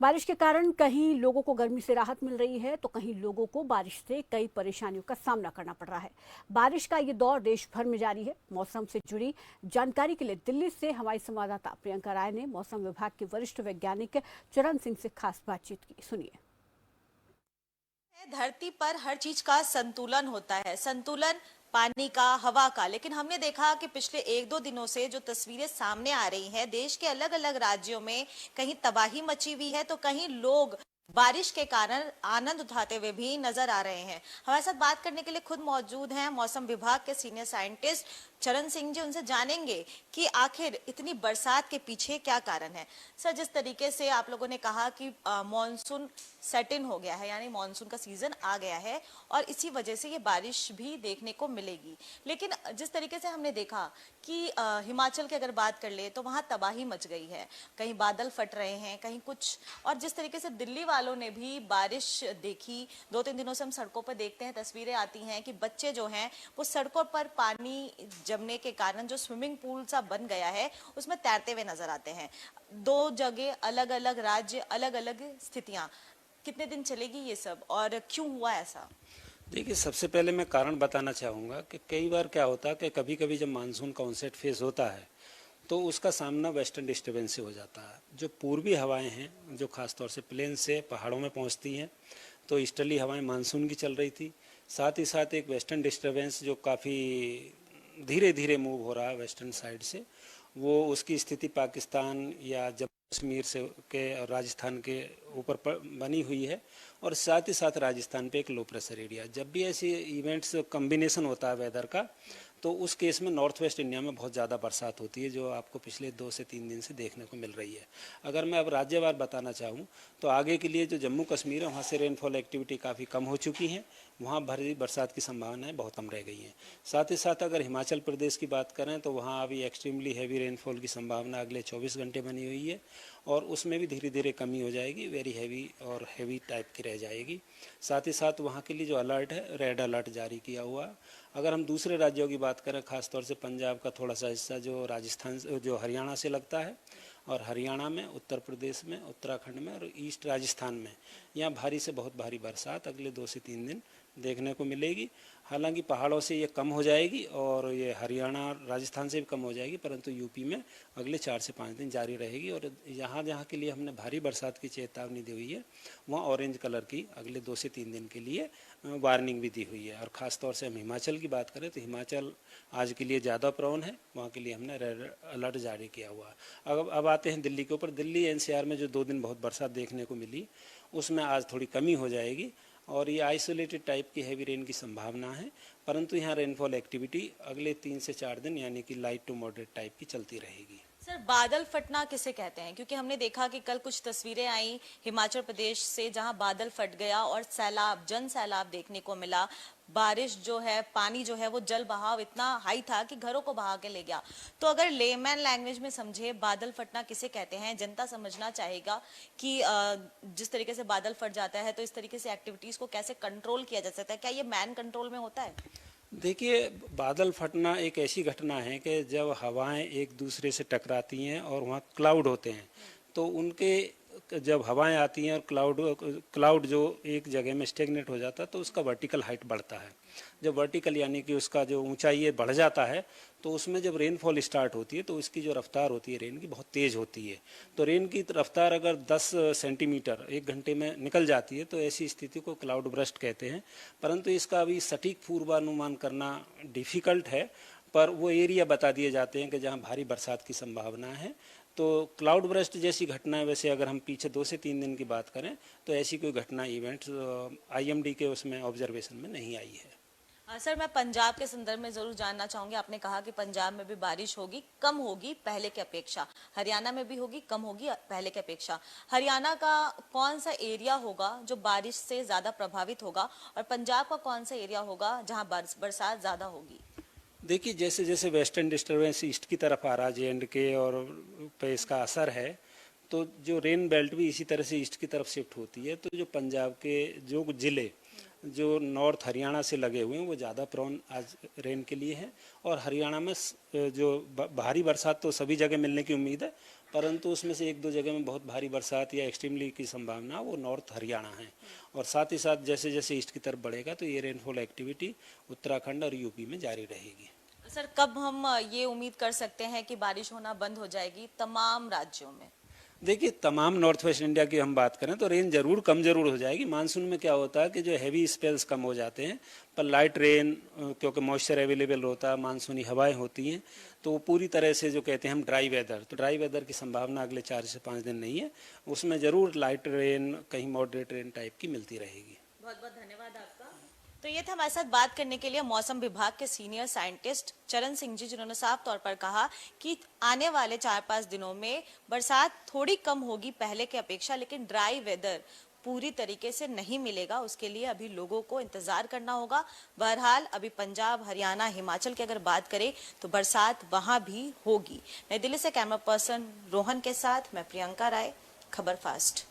बारिश के कारण कहीं लोगों को गर्मी से राहत मिल रही है तो कहीं लोगों को बारिश से कई परेशानियों का सामना करना पड़ रहा है। बारिश का ये दौर देश भर में जारी है। मौसम से जुड़ी जानकारी के लिए दिल्ली से हमारी संवाददाता प्रियंका राय ने मौसम विभाग के वरिष्ठ वैज्ञानिक चरण सिंह से खास बातचीत की। सुनिए। धरती पर हर चीज का संतुलन होता है, संतुलन पानी का, हवा का। लेकिन हमने देखा कि पिछले 1-2 दिनों से जो तस्वीरें सामने आ रही हैं, देश के अलग अलग राज्यों में कहीं तबाही मची हुई है तो कहीं लोग बारिश के कारण आनंद उठाते हुए भी नजर आ रहे हैं। हमारे साथ बात करने के लिए खुद मौजूद हैं मौसम विभाग के सीनियर साइंटिस्ट चरण सिंह जी। उनसे जानेंगे कि आखिर इतनी बरसात के पीछे क्या कारण है। सर, जिस तरीके से आप लोगों ने कहा कि मॉनसून सेट इन हो गया है, यानी मॉनसून का सीजन आ गया है और इसी वजह से ये बारिश भी देखने को मिलेगी, लेकिन जिस तरीके से हमने देखा कि हिमाचल की अगर बात कर ले तो वहां तबाही मच गई है, कहीं बादल फट रहे हैं, कहीं कुछ। और जिस तरीके से दिल्ली वालों ने भी बारिश देखी, 2-3 दिनों से हम सड़कों पर देखते हैं, तस्वीरें आती हैं कि बच्चे जो हैं वो सड़कों पर पानी जमने के कारण जो स्विमिंग पूल सा बन गया है उसमें तैरते हुए नजर आते हैं। 2 जगह, अलग अलग राज्य, अलग अलग स्थितियां। कितने दिन चलेगी ये सब और क्यों हुआ ऐसा? देखिए, सबसे पहले मैं कारण बताना चाहूँगा कि कई बार क्या होता है कि कभी कभी जब मानसून का ऑनसेट फेज होता है तो उसका सामना वेस्टर्न डिस्टर्बेंस से हो जाता है। जो पूर्वी हवाएं हैं, जो खासतौर से प्लेन से पहाड़ों में पहुंचती हैं, तो ईस्टर्ली हवाएं मानसून की चल रही थी। साथ ही साथ एक वेस्टर्न डिस्टर्बेंस जो काफ़ी धीरे धीरे मूव हो रहा है वेस्टर्न साइड से, वो उसकी स्थिति पाकिस्तान या जम्मू कश्मीर से के और राजस्थान के ऊपर बनी हुई है। और साथ ही साथ राजस्थान पे एक लो प्रेशर एरिया। जब भी ऐसे इवेंट्स कम्बिनेशन होता है वेदर का, तो उस केस में नॉर्थ वेस्ट इंडिया में बहुत ज़्यादा बरसात होती है, जो आपको पिछले 2 से 3 दिन से देखने को मिल रही है। अगर मैं अब राज्यवार बताना चाहूँ तो आगे के लिए जो जम्मू कश्मीर है वहाँ से रेनफॉल एक्टिविटी काफ़ी कम हो चुकी है, वहाँ भारी बरसात की संभावनाएं बहुत कम रह गई हैं। साथ ही साथ अगर हिमाचल प्रदेश की बात करें तो वहाँ अभी एक्सट्रीमली हैवी रेनफॉल की संभावना अगले 24 घंटे बनी हुई है और उसमें भी धीरे धीरे कमी हो जाएगी, वेरी हैवी और हैवी टाइप की रह जाएगी। साथ ही साथ वहाँ के लिए जो अलर्ट है, रेड अलर्ट जारी किया हुआ। अगर हम दूसरे राज्यों की बात करें, खासतौर से पंजाब का थोड़ा सा हिस्सा जो राजस्थान जो हरियाणा से लगता है, और हरियाणा में, उत्तर प्रदेश में, उत्तराखंड में और ईस्ट राजस्थान में, यहाँ भारी से बहुत भारी बरसात अगले 2 से 3 दिन देखने को मिलेगी। हालांकि पहाड़ों से ये कम हो जाएगी और ये हरियाणा राजस्थान से भी कम हो जाएगी, परंतु यूपी में अगले 4 से 5 दिन जारी रहेगी। और जहाँ जहाँ के लिए हमने भारी बरसात की चेतावनी दी हुई है वहाँ ऑरेंज कलर की अगले 2 से 3 दिन के लिए वार्निंग भी दी हुई है। और ख़ासतौर से हम हिमाचल की बात करें तो हिमाचल आज के लिए ज़्यादा प्रोन है, वहाँ के लिए हमने रेड अलर्ट जारी किया हुआ है। अब आते हैं दिल्ली के ऊपर। दिल्ली एनसीआर में जो 2 दिन बहुत बरसात देखने को मिली, उसमें आज थोड़ी कमी हो जाएगी और ये आइसोलेटेड टाइप की हैवी रेन की संभावना है, परंतु यहाँ रेनफॉल एक्टिविटी अगले 3 से 4 दिन यानी कि लाइट टू मॉडरेट टाइप की चलती रहेगी। सर, बादल फटना किसे कहते हैं? क्योंकि हमने देखा कि कल कुछ तस्वीरें आई हिमाचल प्रदेश से जहां बादल फट गया और सैलाब, जन सैलाब देखने को मिला। बारिश जो है, पानी जो है वो जल बहाव इतना हाई था कि घरों को बहा के ले गया। तो अगर लेमैन लैंग्वेज में समझे, बादल फटना किसे कहते हैं? जनता समझना चाहेगा कि जिस तरीके से बादल फट जाता है तो इस तरीके से एक्टिविटीज को कैसे कंट्रोल किया जा सकता है? क्या ये मैन कंट्रोल में होता है? देखिए, बादल फटना एक ऐसी घटना है कि जब हवाएं एक दूसरे से टकराती हैं और वहाँ क्लाउड होते हैं, तो उनके जब हवाएं आती हैं और क्लाउड जो एक जगह में स्टेगनेट हो जाता है तो उसका वर्टिकल हाइट बढ़ता है। जब वर्टिकल यानी कि उसका जो ऊंचाई बढ़ जाता है तो उसमें जब रेनफॉल स्टार्ट होती है तो उसकी जो रफ्तार होती है रेन की बहुत तेज़ होती है। तो रेन की रफ्तार अगर 10 सेंटीमीटर 1 घंटे में निकल जाती है तो ऐसी स्थिति को क्लाउड ब्रस्ट कहते हैं। परंतु इसका अभी सटीक पूर्वानुमान करना डिफ़िकल्ट है, पर वो एरिया बता दिए जाते हैं कि जहाँ भारी बरसात की संभावना है। तो क्लाउड ब्रस्ट जैसी घटना, वैसे अगर हम पीछे 2 से 3 दिन की बात करें तो ऐसी कोई घटना इवेंट्स आईएमडी के उसमें ऑब्जर्वेशन में नहीं आई है। सर, मैं पंजाब के संदर्भ में जरूर जानना चाहूंगी। आपने कहा कि पंजाब में भी बारिश होगी, कम होगी पहले की अपेक्षा। हरियाणा में भी होगी, कम होगी पहले की अपेक्षा। हरियाणा का कौन सा एरिया होगा जो बारिश से ज्यादा प्रभावित होगा और पंजाब का कौन सा एरिया होगा जहां बरसात ज्यादा होगी? देखिए, जैसे जैसे वेस्टर्न डिस्टर्बेंस ईस्ट की तरफ आ रहा है, जे&के और पे इसका असर है, तो जो रेन बेल्ट भी इसी तरह से ईस्ट की तरफ शिफ्ट होती है। तो जो पंजाब के जो ज़िले जो नॉर्थ हरियाणा से लगे हुए हैं वो ज़्यादा प्रोन आज रेन के लिए हैं। और हरियाणा में जो भारी बरसात तो सभी जगह मिलने की उम्मीद है, परंतु उसमें से एक दो जगह में बहुत भारी बरसात या एक्सट्रीमली की संभावना वो नॉर्थ हरियाणा है। और साथ ही साथ जैसे जैसे ईस्ट की तरफ बढ़ेगा तो ये रेनफॉल एक्टिविटी उत्तराखंड और यूपी में जारी रहेगी। सर, कब हम ये उम्मीद कर सकते हैं कि बारिश होना बंद हो जाएगी तमाम राज्यों में? देखिए, तमाम नॉर्थ वेस्ट इंडिया की हम बात करें तो रेन जरूर कम जरूर हो जाएगी। मानसून में क्या होता है कि जो हैवी स्पेल्स कम हो जाते हैं, पर लाइट रेन क्योंकि मॉइस्चर अवेलेबल होता है, मानसूनी हवाएं होती हैं, तो वो पूरी तरह से जो कहते हैं हम ड्राई वेदर, तो ड्राई वेदर की संभावना अगले 4 से 5 दिन नहीं है। उसमें जरूर लाइट रेन, कहीं मॉडरेट रेन टाइप की मिलती रहेगी। बहुत बहुत धन्यवाद आपका। तो ये था हमारे साथ बात करने के लिए मौसम विभाग के सीनियर साइंटिस्ट चरण सिंह जी, जिन्होंने साफ तौर पर कहा कि आने वाले 4-5 दिनों में बरसात थोड़ी कम होगी पहले के अपेक्षा, लेकिन ड्राई वेदर पूरी तरीके से नहीं मिलेगा। उसके लिए अभी लोगों को इंतजार करना होगा। बहरहाल अभी पंजाब, हरियाणा, हिमाचल की अगर बात करें तो बरसात वहां भी होगी। नई दिल्ली से कैमरा पर्सन रोहन के साथ मैं प्रियंका राय, खबर फास्ट।